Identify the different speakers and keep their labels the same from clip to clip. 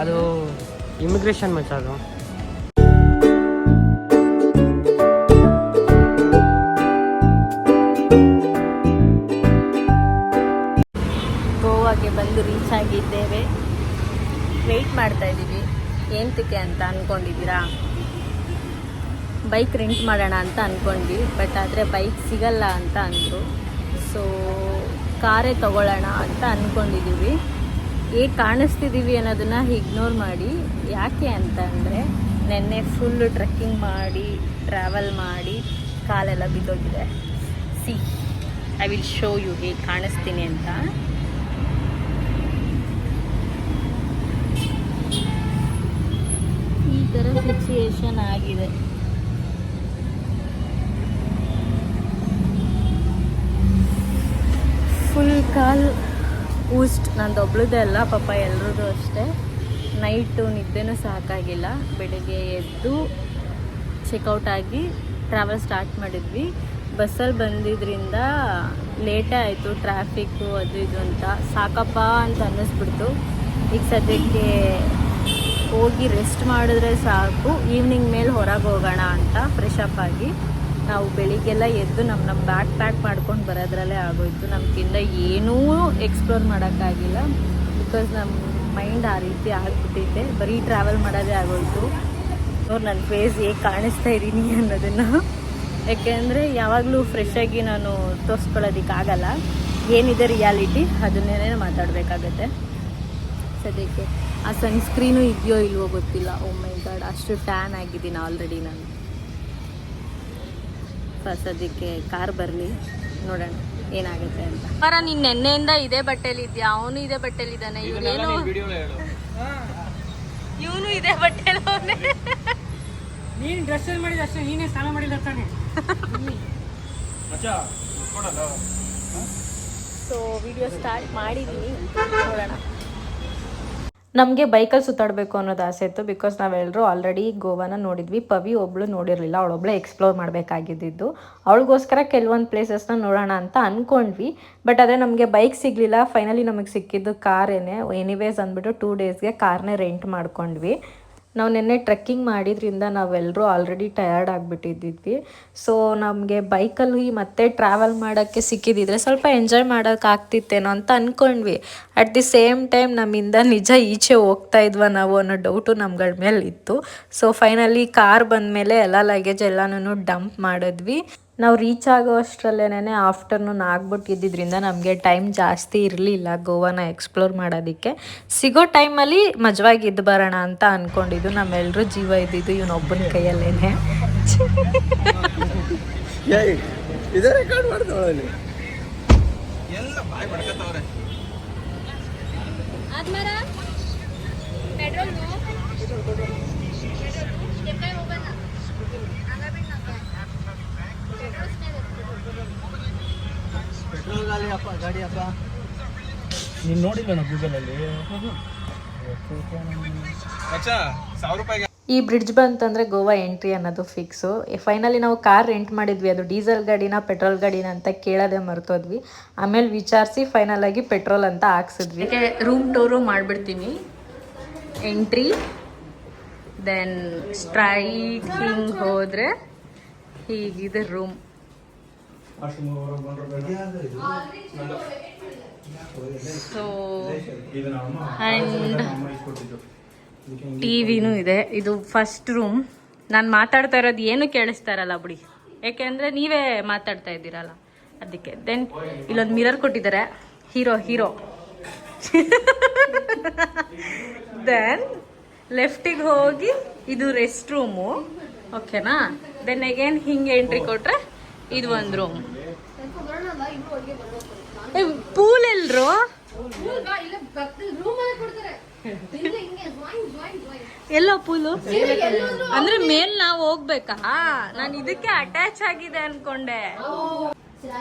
Speaker 1: ಅದು ಇಮಿಗ್ರೇಷನ್ ಮಚ್ಚ ಅದು.
Speaker 2: ಗೋವಾಗೆ ಬಂದು ರೀಚ್ ಆಗಿದ್ದೇವೆ. ವೆಯ್ಟ್ ಮಾಡ್ತಾ ಇದ್ದೀವಿ. ಏನಕ್ಕೆ ಅಂತ ಅಂದ್ಕೊಂಡಿದ್ದೀರಾ? ಬೈಕ್ ರೆಂಟ್ ಮಾಡೋಣ ಅಂತ ಅಂದ್ಕೊಂಡ್ವಿ, ಬಟ್ ಆದರೆ ಬೈಕ್ ಸಿಗಲ್ಲ ಅಂತ ಅಂದರು. ಸೊ ಕಾರೇ ತಗೊಳ್ಳೋಣ ಅಂತ ಅಂದ್ಕೊಂಡಿದ್ದೀವಿ. ಹೇಗೆ ಕಾಣಿಸ್ತಿದ್ದೀವಿ ಅನ್ನೋದನ್ನು ಇಗ್ನೋರ್ ಮಾಡಿ. ಯಾಕೆ ಅಂತ ಅಂದರೆ ನೆನ್ನೆ ಫುಲ್ಲು ಟ್ರೆಕ್ಕಿಂಗ್ ಮಾಡಿ ಟ್ರಾವೆಲ್ ಮಾಡಿ ಕಾಲೆಲ್ಲ ಬಿದ್ದೋಗಿದೆ. See I will show you ಹೇಗೆ ಕಾಣಿಸ್ತೀನಿ ಅಂತ. ಈ ಥರ ಸಿಚುಯೇಷನ್ ಆಗಿದೆ. ಫುಲ್ ಕಾಲು ಊಸ್ಟ್. ನಂದು ಒಬ್ಳದೇ ಅಲ್ಲ, ಪಾಪ ಎಲ್ರದ್ದು ಅಷ್ಟೇ. ನೈಟು ನಿದ್ದೆನೂ ಸಾಕಾಗಿಲ್ಲ. ಬೆಳಗ್ಗೆ ಎದ್ದು ಚೆಕ್ಔಟ್ ಆಗಿ ಟ್ರಾವೆಲ್ ಸ್ಟಾರ್ಟ್ ಮಾಡಿದ್ವಿ. ಬಸ್ಸಲ್ಲಿ ಬಂದಿದ್ದರಿಂದ ಲೇಟೇ ಆಯಿತು. ಟ್ರಾಫಿಕ್ಕು ಅದು ಇದು ಅಂತ ಸಾಕಪ್ಪ ಅಂತ ಅನ್ನಿಸ್ಬಿಡ್ತು. ಈಗ ಸದ್ಯಕ್ಕೆ ಹೋಗಿ ರೆಸ್ಟ್ ಮಾಡಿದ್ರೆ ಸಾಕು. ಈವ್ನಿಂಗ್ ಮೇಲೆ ಹೊರಗೆ ಹೋಗೋಣ ಅಂತ ಫ್ರೆಶ್ ಅಪ್ ಆಗಿ ನಾವು ಬೆಳಿಗ್ಗೆಲ್ಲ ಎದ್ದು ನಮ್ಮ ಬ್ಯಾಗ್ ಪ್ಯಾಕ್ ಮಾಡ್ಕೊಂಡು ಬರೋದ್ರಲ್ಲೇ ಆಗೋಯ್ತು. ನಮಗಿಂದ ಏನೂ ಎಕ್ಸ್ಪ್ಲೋರ್ ಮಾಡೋಕ್ಕಾಗಿಲ್ಲ. ಬಿಕಾಸ್ ನಮ್ಮ ಮೈಂಡ್ ಆ ರೀತಿ ಆಗಿಬಿಟ್ಟಿದೆ. ಬರೀ ಟ್ರಾವೆಲ್ ಮಾಡೋದೇ ಆಗೋಯ್ತು. ನನ್ನ ಫೇಸ್ ಹೇಗೆ ಕಾಣಿಸ್ತಾ ಇದ್ದೀನಿ ಅನ್ನೋದನ್ನು, ಯಾಕೆಂದರೆ ಯಾವಾಗಲೂ ಫ್ರೆಶ್ಶಾಗಿ ನಾನು ತೋರಿಸ್ಕೊಳ್ಳೋದಕ್ಕಾಗಲ್ಲ. ಏನಿದೆ ರಿಯಾಲಿಟಿ ಅದನ್ನೇ ಮಾತಾಡಬೇಕಾಗತ್ತೆ. ಸದ್ಯಕ್ಕೆ ಆ ಸನ್ಸ್ಕ್ರೀನು ಇದೆಯೋ ಇಲ್ವೋ ಗೊತ್ತಿಲ್ಲ. ಓ ಮೈ ಗಾಡ್, ಅಷ್ಟು ಟ್ಯಾನ್ ಆಗಿದ್ದೀನಿ ಆಲ್ರೆಡಿ ನಾನು. ಸದ್ಯಕ್ಕೆ ಕಾರ್ ಬರಲಿ, ನೋಡೋಣ ಏನಾಗುತ್ತೆ ಅಂತ. ಬರ ನೀನು ನೆನ್ನೆಯಿಂದ ಇದೇ ಬಟ್ಟೆಲಿ ಇದೆಯಾ? ಅವನು ಇದೇ ಬಟ್ಟೆಲಿದ್ದಾನೆ. ಇವನೇನು ಇವನು ಇದೇ ಬಟ್ಟೆಲಿ.
Speaker 1: ನೀನು ಡ್ರೆಸ್ ಚೇಂಜ್ ಮಾಡಿದ ಅಷ್ಟೇ, ನೀನೇ ಸ್ನಾನ ಮಾಡಿಲ್ಲ ತಾನೆ.
Speaker 2: ಸೊ ವಿಡಿಯೋ ಸ್ಟಾರ್ಟ್ ಮಾಡಿದ್ದೀನಿ, ನೋಡೋಣ. ನಮಗೆ ಬೈಕಲ್ಲಿ ಸುತ್ತಾಡಬೇಕು ಅನ್ನೋದು ಆಸೆ ಇತ್ತು. ಬಿಕಾಸ್ ನಾವೆಲ್ಲರೂ ಆಲ್ರೆಡಿ ಗೋವಾನ ನೋಡಿದ್ವಿ. ಪವಿ ಒಬ್ಳು ನೋಡಿರಲಿಲ್ಲ, ಅವಳೊಬ್ಳೆ ಎಕ್ಸ್ಪ್ಲೋರ್ ಮಾಡಬೇಕಾಗಿದ್ದು. ಅವಳಿಗೋಸ್ಕರ ಕೆಲವೊಂದು ಪ್ಲೇಸಸ್ನ ನೋಡೋಣ ಅಂತ ಅಂದ್ಕೊಂಡ್ವಿ. ಬಟ್ ಅದೇ ನಮಗೆ ಬೈಕ್ ಸಿಗಲಿಲ್ಲ. ಫೈನಲಿ ನಮಗೆ ಸಿಕ್ಕಿದ್ದು ಕಾರೇನೆ. ಎನಿವೇಸ್ ಅಂದ್ಬಿಟ್ಟು 2 ಡೇಸ್ಗೆ ಕಾರ್ನೇ ರೆಂಟ್ ಮಾಡ್ಕೊಂಡ್ವಿ. ನಾವು ನಿನ್ನೆ ಟ್ರೆಕ್ಕಿಂಗ್ ಮಾಡಿದ್ರಿಂದ ನಾವೆಲ್ಲರೂ ಆಲ್ರೆಡಿ ಟಯರ್ಡ್ ಆಗಿಬಿಟ್ಟಿದ್ವಿ. ಸೊ ನಮಗೆ ಬೈಕಲ್ಲಿ ಮತ್ತೆ ಟ್ರಾವೆಲ್ ಮಾಡೋಕ್ಕೆ ಸಿಕ್ಕಿದ್ದಿದ್ರೆ ಸ್ವಲ್ಪ ಎಂಜಾಯ್ ಮಾಡೋಕ್ಕಾಗ್ತಿತ್ತೇನೋ ಅಂತ ಅಂದ್ಕೊಂಡ್ವಿ. ಅಟ್ ದಿ ಸೇಮ್ ಟೈಮ್ ನಮ್ಮಿಂದ ನಿಜ ಈಚೆ ಹೋಗ್ತಾ ಇದ್ವಾ ನಾವು ಅನ್ನೋ ಡೌಟು ನಮ್ಗಳ ಮೇಲೆ ಇತ್ತು. ಸೊ ಫೈನಲಿ ಕಾರ್ ಬಂದಮೇಲೆ ಎಲ್ಲ ಲಗೇಜ್ ಎಲ್ಲನೂ ಡಂಪ್ ಮಾಡಿದ್ವಿ. ನಾವು ರೀಚ್ ಆಗೋ ಅಷ್ಟರಲ್ಲೇನೆ ಆಫ್ಟರ್ನೂನ್ ಆಗ್ಬಿಟ್ಟಿದ್ದರಿಂದ ನಮಗೆ ಟೈಮ್ ಜಾಸ್ತಿ ಇರಲಿಲ್ಲ ಗೋವಾನ ಎಕ್ಸ್ಪ್ಲೋರ್ ಮಾಡೋದಕ್ಕೆ. ಸಿಗೋ ಟೈಮಲ್ಲಿ ಮಜವಾಗಿ ಇದ್ದು ಬರೋಣ ಅಂತ ಅಂದ್ಕೊಂಡಿದ್ದು. ನಮ್ಮೆಲ್ಲರೂ ಜೀವ ಇದ್ದಿದ್ದು ಇವನೊಬ್ಬನ ಕೈಯಲ್ಲೇನೆ.
Speaker 1: ನೀನು ನೋಡಿಲ್ಲ ಗೂಗಲಲ್ಲಿ?
Speaker 2: ಈ ಬ್ರಿಡ್ಜ್ ಬಂತಂದರೆ ಗೋವಾ ಎಂಟ್ರಿ ಅನ್ನೋದು ಫಿಕ್ಸು. ಫೈನಲಿ ನಾವು ಕಾರ್ ರೆಂಟ್ ಮಾಡಿದ್ವಿ. ಅದು ಡೀಸೆಲ್ ಗಾಡಿನ ಪೆಟ್ರೋಲ್ ಗಾಡಿನ ಅಂತ ಕೇಳೋದೇ ಮರ್ತೋದ್ವಿ. ಆಮೇಲೆ ವಿಚಾರಿಸಿ ಫೈನಲ್ ಆಗಿ ಪೆಟ್ರೋಲ್ ಅಂತ ಹಾಕ್ಸಿದ್ವಿ. ರೂಮ್ ಟೂರು ಮಾಡಿಬಿಡ್ತೀನಿ. ಎಂಟ್ರಿ, ದೆನ್ ಸ್ಟ್ರೈಟ್ ಹಿಂಗೆ ಹೋದರೆ ಹೀಗಿದೆ ರೂಮ್. ಸೊ ಆ್ಯಂಡ್ ಟಿವಿನೂ ಇದೆ. ಇದು ಫಸ್ಟ್ ರೂಮ್. ನಾನು ಮಾತಾಡ್ತಾ ಇರೋದು ಏನು ಕೇಳಿಸ್ತಾ ಇರಲ್ಲ ಬಿಡಿ, ಯಾಕೆಂದರೆ ನೀವೇ ಮಾತಾಡ್ತಾ ಇದ್ದೀರಲ್ಲ ಅದಕ್ಕೆ. ದೆನ್ ಇಲ್ಲೊಂದು ಮಿರರ್ ಕೊಟ್ಟಿದ್ದಾರೆ. ಹೀರೋ ದೆನ್ ಲೆಫ್ಟಿಗೆ ಹೋಗಿ ಇದು ರೆಸ್ಟ್ ರೂಮು, ಓಕೆನಾ. ದೆನ್ ಅಗೇನ್ ಹಿಂಗೆ ಎಂಟ್ರಿ ಕೊಟ್ರೆ ಇದು ಒಂದು ರೂಮ್. ಪೂಲ್ ಎಲ್ರು ಎಲ್ಲ ಪೂಲು ಅಂದ್ರೆ ಮೇಲ್ ನಾವು ಹೋಗ್ಬೇಕಾ? ನಾನು ಇದಕ್ಕೆ ಅಟ್ಯಾಚ್ ಆಗಿದೆ ಅನ್ಕೊಂಡೆ.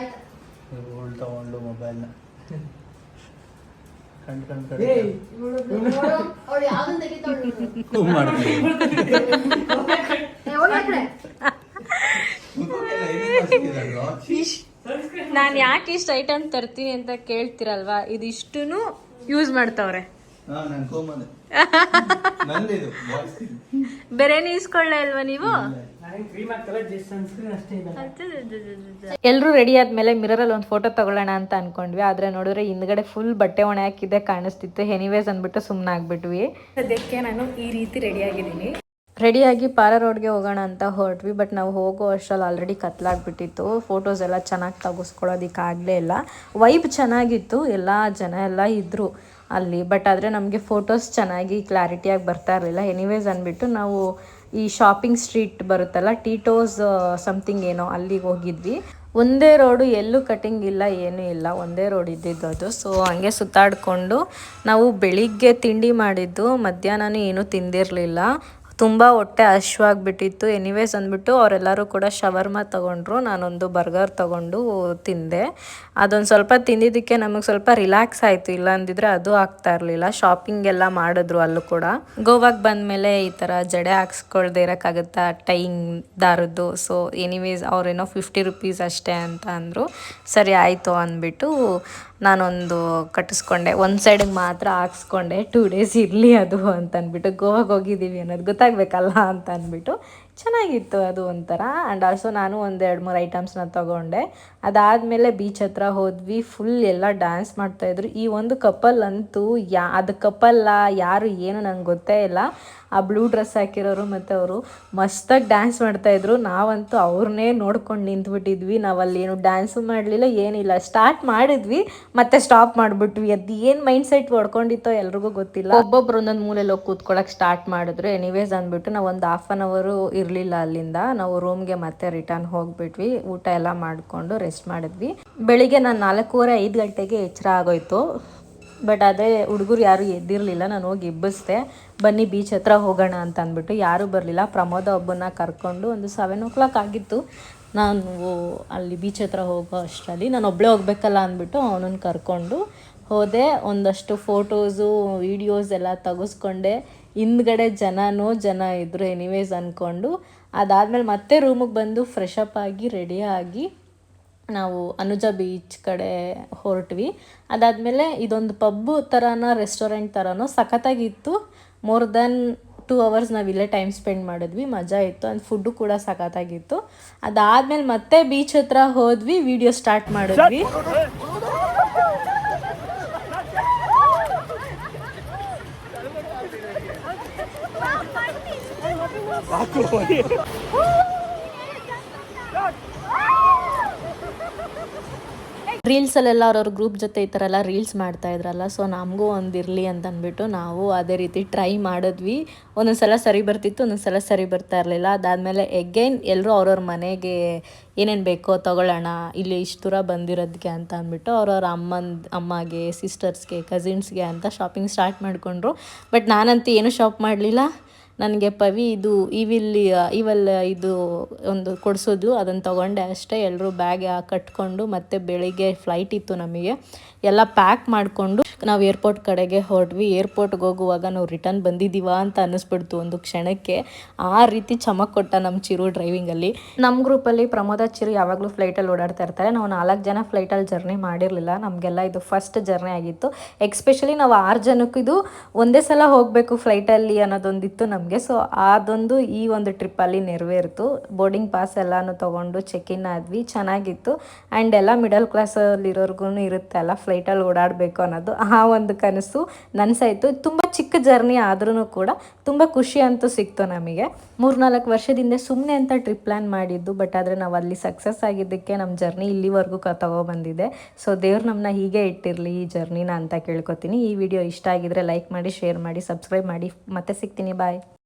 Speaker 1: ತಗೊಂಡು ಮೊಬೈಲ್
Speaker 2: ನಾನು ಯಾಕೆ ಇಷ್ಟು ಐಟಮ್ ತರ್ತೀನಿ ಅಂತ ಕೇಳ್ತೀರಲ್ವಾ, ಇದಿಷ್ಟು ಯೂಸ್ ಮಾಡ್ತಾವ್ರೆ. ಬೇರೇನು ಇಸ್ಕೊಳ್ಳೇ ಇಲ್ವಾ ನೀವು? ಎಲ್ಲರೂ ರೆಡಿ ಆದ್ಮೇಲೆ ಮಿರರಲ್ಲಿ ಒಂದು ಫೋಟೋ ತಗೊಳ್ಳೋಣ ಅಂತ ಅನ್ಕೊಂಡ್ವಿ. ಆದ್ರೆ ನೋಡಿದ್ರೆ ಹಿಂದ್ಗಡೆ ಫುಲ್ ಬಟ್ಟೆ ಒಣ ಹಾಕಿದ್ದೆ ಕಾಣಿಸ್ತಿತ್ತು. ಎನಿವೇಸ್ ಅಂದ್ಬಿಟ್ಟು ಸುಮ್ಮನೆ ಆಗ್ಬಿಟ್ವಿ. ಅದಕ್ಕೆ ನಾನು ಈ ರೀತಿ ರೆಡಿ ಆಗಿದ್ದೀನಿ. ರೆಡಿಯಾಗಿ ಪಾರ ರೋಡ್ಗೆ ಹೋಗೋಣ ಅಂತ ಹೊರಟ್ವಿ. ಬಟ್ ನಾವು ಹೋಗೋ ಅಷ್ಟರಲ್ಲಿ ಆಲ್ರೆಡಿ ಕತ್ಲಾಗ್ಬಿಟ್ಟಿತ್ತು. ಫೋಟೋಸ್ ಎಲ್ಲ ಚೆನ್ನಾಗಿ ತೆಗೆಸ್ಕೊಳ್ಳೋದಕ್ಕಾಗಲೇ ಇಲ್ಲ. ವೈಬ್ ಚೆನ್ನಾಗಿತ್ತು, ಎಲ್ಲ ಜನ ಎಲ್ಲ ಇದ್ದರು ಅಲ್ಲಿ. ಬಟ್ ಆದರೆ ನಮಗೆ ಫೋಟೋಸ್ ಚೆನ್ನಾಗಿ ಕ್ಲಾರಿಟಿಯಾಗಿ ಬರ್ತಾ ಇರಲಿಲ್ಲ. ಎನಿವೇಸ್ ಅಂದ್ಬಿಟ್ಟು ನಾವು ಈ ಶಾಪಿಂಗ್ ಸ್ಟ್ರೀಟ್ ಬರುತ್ತಲ್ಲ, ಟೀಟೋಸ್ ಸಮಥಿಂಗ್ ಏನೋ, ಅಲ್ಲಿಗೆ ಹೋಗಿದ್ವಿ. ಒಂದೇ ರೋಡು, ಎಲ್ಲೂ ಕಟಿಂಗ್ ಇಲ್ಲ, ಏನೂ ಇಲ್ಲ, ಒಂದೇ ರೋಡ್ ಇದ್ದಿದ್ದು ಅದು. ಸೊ ಹಂಗೆ ಸುತ್ತಾಡಿಕೊಂಡು ನಾವು ಬೆಳಿಗ್ಗೆ ತಿಂಡಿ ಮಾಡಿದ್ದು, ಮಧ್ಯಾಹ್ನನೂ ಏನೂ ತಿಂದಿರಲಿಲ್ಲ. ತುಂಬ ಹೊಟ್ಟೆ ಹಶ್ವಾಗಿಬಿಟ್ಟಿತ್ತು. ಎನಿವೇಸ್ ಅಂದ್ಬಿಟ್ಟು ಅವರೆಲ್ಲರೂ ಕೂಡ ಶವರ್ಮ ತೊಗೊಂಡ್ರು. ನಾನೊಂದು ಬರ್ಗರ್ ತೊಗೊಂಡು ತಿಂದೆ. ಅದೊಂದು ಸ್ವಲ್ಪ ತಿಂದಿದ್ದಕ್ಕೆ ನಮಗೆ ಸ್ವಲ್ಪ ರಿಲ್ಯಾಕ್ಸ್ ಆಯಿತು. ಇಲ್ಲ ಅಂದಿದ್ರೆ ಅದು ಆಗ್ತಾ ಇರಲಿಲ್ಲ. ಶಾಪಿಂಗ್ ಎಲ್ಲ ಮಾಡಿದ್ರು ಅಲ್ಲೂ ಕೂಡ. ಗೋವಾಗೆ ಬಂದಮೇಲೆ ಈ ಥರ ಜಡೆ ಹಾಕ್ಸ್ಕೊಳ್ದೆ ಇರೋಕ್ಕಾಗುತ್ತಾ, ಟೈಮ್ ದಾರದ್ದು. ಸೊ ಎನಿವೇಸ್ ಅವರೇನೋ 50 ರೂಪೀಸ್ ಅಷ್ಟೇ ಅಂತ ಅಂದರು. ಸರಿ ಆಯಿತು ಅಂದ್ಬಿಟ್ಟು ನಾನೊಂದು ಕಟ್ಟಿಸ್ಕೊಂಡೆ. ಒಂದು ಸೈಡಿಗೆ ಮಾತ್ರ ಹಾಕ್ಸ್ಕೊಂಡೆ, 2 ಡೇಸ್ ಇರಲಿ ಅದು ಅಂತ ಅಂದ್ಬಿಟ್ಟು. ಗೋವಾಗೆ ಹೋಗಿದ್ದೀವಿ ಅನ್ನೋದು ಗೊತ್ತಾಗಬೇಕಲ್ಲ ಅಂತ ಅಂದ್ಬಿಟ್ಟು. ಚೆನ್ನಾಗಿತ್ತು ಅದು ಒಂಥರ. ಆ್ಯಂಡ್ ಆಲ್ಸೋ ನಾನು ಒಂದು 2-3 ಐಟಮ್ಸ್ನ ತೊಗೊಂಡೆ. ಅದಾದಮೇಲೆ ಬೀಚ್ ಹತ್ರ ಹೋದ್ವಿ. ಫುಲ್ ಎಲ್ಲ ಡ್ಯಾನ್ಸ್ ಮಾಡ್ತಾಯಿದ್ರು. ಈ ಒಂದು ಕಪಲ್ ಅಂತೂ ಅದು ಕಪಲ್ಲ ಯಾರು ಏನು ನಂಗೆ ಗೊತ್ತೇ ಇಲ್ಲ. ಆ ಬ್ಲೂ ಡ್ರೆಸ್ ಹಾಕಿರೋರು ಮತ್ತು ಅವರು ಮಸ್ತಾಗಿ ಡ್ಯಾನ್ಸ್ ಮಾಡ್ತಾಯಿದ್ರು. ನಾವಂತೂ ಅವ್ರನ್ನೇ ನೋಡ್ಕೊಂಡು ನಿಂತ್ಬಿಟ್ಟಿದ್ವಿ. ನಾವಲ್ಲಿ ಏನು ಡ್ಯಾನ್ಸು ಮಾಡಲಿಲ್ಲ, ಏನಿಲ್ಲ. ಸ್ಟಾರ್ಟ್ ಮಾಡಿದ್ವಿ ಮತ್ತೆ ಸ್ಟಾಪ್ ಮಾಡಿಬಿಟ್ವಿ. ಅದು ಏನು ಮೈಂಡ್ ಸೆಟ್ ಹೊಡ್ಕೊಂಡಿತ್ತೋ ಎಲ್ರಿಗೂ ಗೊತ್ತಿಲ್ಲ. ಒಬ್ಬೊಬ್ರು ಒಂದೊಂದು ಮೂಲೆಯಲ್ಲಿ ಹೋಗಿ ಕೂತ್ಕೊಳ್ಳೋಕೆ ಸ್ಟಾರ್ಟ್ ಮಾಡಿದ್ರು. ಎನಿವೇಸ್ ಅಂದ್ಬಿಟ್ಟು ನಾವು ಒಂದು 1/2 ಅವರ್ ಇರಲಿಲ್ಲ ಅಲ್ಲಿಂದ. ನಾವು ರೂಮ್ಗೆ ಮತ್ತೆ ರಿಟರ್ನ್ ಹೋಗಿಬಿಟ್ವಿ. ಊಟ ಎಲ್ಲ ಮಾಡಿಕೊಂಡು ರೆಸ್ಟ್ ಮಾಡಿದ್ವಿ. ಬೆಳಿಗ್ಗೆ ನಾನು 4:30-5 ಗಂಟೆಗೆ ಎಚ್ಚರ ಆಗೋಯ್ತು. ಬಟ್ ಅದೇ ಹುಡುಗರು ಯಾರೂ ಎದ್ದಿರಲಿಲ್ಲ. ನಾನು ಹೋಗಿ ಎಬ್ಬಿಸ್ದೆ, ಬನ್ನಿ ಬೀಚ್ ಹತ್ರ ಹೋಗೋಣ ಅಂತ ಅಂದ್ಬಿಟ್ಟು. ಯಾರೂ ಬರಲಿಲ್ಲ. ಪ್ರಮೋದ ಒಬ್ಬನ ಕರ್ಕೊಂಡು ಒಂದು 7 o'clock ಆಗಿತ್ತು. ನಾನು ಅಲ್ಲಿ ಬೀಚ್ ಹತ್ರ ಹೋಗೋ ಅಷ್ಟರಲ್ಲಿ ನಾನು ಒಬ್ಬಳೇ ಹೋಗ್ಬೇಕಲ್ಲ ಅಂದ್ಬಿಟ್ಟು ಅವನನ್ನು ಕರ್ಕೊಂಡು ಹೋದೆ. ಒಂದಷ್ಟು ಫೋಟೋಸು ವೀಡಿಯೋಸ್ ಎಲ್ಲ ತೆಗೆಸ್ಕೊಂಡೆ. ಹಿಂದ್ಗಡೆ ಜನ ಇದ್ದರು. ಎನಿವೇಸ್ ಅಂದ್ಕೊಂಡು ಅದಾದಮೇಲೆ ಮತ್ತೆ ರೂಮಿಗೆ ಬಂದು ಫ್ರೆಶಪ್ ಆಗಿ ರೆಡಿಯಾಗಿ ನಾವು ಅನುಜಾ ಬೀಚ್ ಕಡೆ ಹೊರಟ್ವಿ. ಅದಾದಮೇಲೆ ಇದೊಂದು ಪಬ್ಬು ಥರನೋ ರೆಸ್ಟೋರೆಂಟ್ ಥರನೋ ಸಖತ್ತಾಗಿತ್ತು. ಮೋರ್ ದೆನ್ 2 hours ನಾವು ಇಲ್ಲೇ ಟೈಮ್ ಸ್ಪೆಂಡ್ ಮಾಡಿದ್ವಿ. ಮಜಾ ಇತ್ತು. ಆ್ಯಂಡ್ ಫುಡ್ಡು ಕೂಡ ಸಖತ್ತಾಗಿತ್ತು. ಅದಾದಮೇಲೆ ಮತ್ತೆ ಬೀಚ್ ಹತ್ರ ಹೋದ್ವಿ. ವಿಡಿಯೋ ಸ್ಟಾರ್ಟ್ ಮಾಡಿದ್ವಿ. ರೀಲ್ಸಲ್ಲೆಲ್ಲ ಅವ್ರವ್ರ ಗ್ರೂಪ್ ಜೊತೆ ಈ ಥರ ಎಲ್ಲ ರೀಲ್ಸ್ ಮಾಡ್ತಾಯಿದ್ರಲ್ಲ, ಸೊ ನಮಗೂ ಒಂದು ಇರಲಿ ಅಂತ ಅಂದ್ಬಿಟ್ಟು ನಾವು ಅದೇ ರೀತಿ ಟ್ರೈ ಮಾಡಿದ್ವಿ. ಒಂದೊಂದು ಸಲ ಸರಿ ಬರ್ತಿತ್ತು, ಒಂದೊಂದು ಸಲ ಸರಿ ಬರ್ತಾ ಇರಲಿಲ್ಲ. ಅದಾದಮೇಲೆ ಎಗೈನ್ ಎಲ್ಲರೂ ಅವ್ರವ್ರ ಮನೆಗೆ ಏನೇನು ಬೇಕೋ ತೊಗೊಳ್ಳೋಣ ಇಲ್ಲಿ ಇಷ್ಟು ದೂರ ಬಂದಿರೋದಕ್ಕೆ ಅಂತ ಅಂದ್ಬಿಟ್ಟು ಅವ್ರವ್ರ ಅಮ್ಮಗೆ, ಸಿಸ್ಟರ್ಸ್ಗೆ, ಕಸಿನ್ಸ್ಗೆ ಅಂತ ಶಾಪಿಂಗ್ ಸ್ಟಾರ್ಟ್ ಮಾಡಿಕೊಂಡ್ರು. ಬಟ್ ನಾನಂತೂ ಏನೂ ಶಾಪ್ ಮಾಡಲಿಲ್ಲ. ನನಗೆ ಪವಿ ಇವಲ್ ಇದು ಒಂದು ಕೊಡಿಸಿದ್ಲು, ಅದನ್ನು ತೊಗೊಂಡೆ ಅಷ್ಟೇ. ಎಲ್ಲರೂ ಬ್ಯಾಗ್ ಕಟ್ಕೊಂಡು ಮತ್ತೆ ಬೆಳಿಗ್ಗೆ ಫ್ಲೈಟ್ ಇತ್ತು ನಮಗೆ. ಎಲ್ಲ ಪ್ಯಾಕ್ ಮಾಡಿಕೊಂಡು ನಾವು ಏರ್ಪೋರ್ಟ್ ಕಡೆಗೆ ಹೊರಟ್ವಿ. ಏರ್ಪೋರ್ಟ್ಗೆ ಹೋಗುವಾಗ ನಾವು ರಿಟರ್ನ್ ಬಂದಿದ್ದೀವ ಅಂತ ಅನ್ನಿಸ್ಬಿಡ್ತು ಒಂದು ಕ್ಷಣಕ್ಕೆ. ಆ ರೀತಿ ಚಮಕ್ ಕೊಟ್ಟ ನಮ್ಮ ಚಿರು ಡ್ರೈವಿಂಗಲ್ಲಿ. ನಮ್ಮ ಗ್ರೂಪಲ್ಲಿ ಪ್ರಮೋದ, ಚಿರು ಯಾವಾಗಲೂ ಫ್ಲೈಟಲ್ಲಿ ಓಡಾಡ್ತಾ ಇರ್ತಾರೆ. ನಾವು 4 ಜನ ಫ್ಲೈಟಲ್ಲಿ ಜರ್ನಿ ಮಾಡಿರಲಿಲ್ಲ. ನಮಗೆಲ್ಲ ಇದು ಫಸ್ಟ್ ಜರ್ನಿ ಆಗಿತ್ತು. ಎಕ್ಸ್ಪೆಷಲಿ ನಾವು 6 ಜನಕ್ಕೂ ಇದು ಒಂದೇ ಸಲ ಹೋಗಬೇಕು ಫ್ಲೈಟಲ್ಲಿ ಅನ್ನೋದೊಂದಿತ್ತು ನಮಗೆ. ಸೊ ಅದೊಂದು ಈ ಒಂದು ಟ್ರಿಪ್ಪಲ್ಲಿ ನೆರವೇರಿತು. ಬೋರ್ಡಿಂಗ್ ಪಾಸ್ ಎಲ್ಲನೂ ತೊಗೊಂಡು ಚೆಕ್ ಇನ್ ಆದ್ವಿ. ಚೆನ್ನಾಗಿತ್ತು. ಆ್ಯಂಡ್ ಎಲ್ಲ ಮಿಡಲ್ ಕ್ಲಾಸಲ್ಲಿರೋರ್ಗು ಇರುತ್ತೆ ಅಲ್ಲ ಫ್ಲೈಟಲ್ಲಿ ಓಡಾಡಬೇಕು ಅನ್ನೋದು. ಆ ಒಂದು ಕನಸು ನನಸಾಯಿತು. ತುಂಬ ಚಿಕ್ಕ ಜರ್ನಿ ಆದ್ರೂ ಕೂಡ ತುಂಬ ಖುಷಿ ಅಂತೂ ಸಿಕ್ತು ನಮಗೆ. 3-4 ವರ್ಷದಿಂದ ಸುಮ್ಮನೆ ಅಂತ ಟ್ರಿಪ್ ಪ್ಲ್ಯಾನ್ ಮಾಡಿದ್ದು. ಬಟ್ ಆದರೆ ನಾವು ಅಲ್ಲಿ ಸಕ್ಸಸ್ ಆಗಿದ್ದಕ್ಕೆ ನಮ್ಮ ಜರ್ನಿ ಇಲ್ಲಿವರೆಗೂ ತಗೊಬಂದಿದೆ. ಸೊ ದೇವ್ರು ನಮ್ಮನ್ನ ಹೀಗೆ ಇಟ್ಟಿರಲಿ ಈ ಜರ್ನಿನ ಅಂತ ಕೇಳ್ಕೊತೀನಿ. ಈ ವಿಡಿಯೋ ಇಷ್ಟ ಆಗಿದ್ರೆ ಲೈಕ್ ಮಾಡಿ, ಶೇರ್ ಮಾಡಿ, ಸಬ್ಸ್ಕ್ರೈಬ್ ಮಾಡಿ. ಮತ್ತೆ ಸಿಗ್ತೀನಿ. ಬಾಯ್.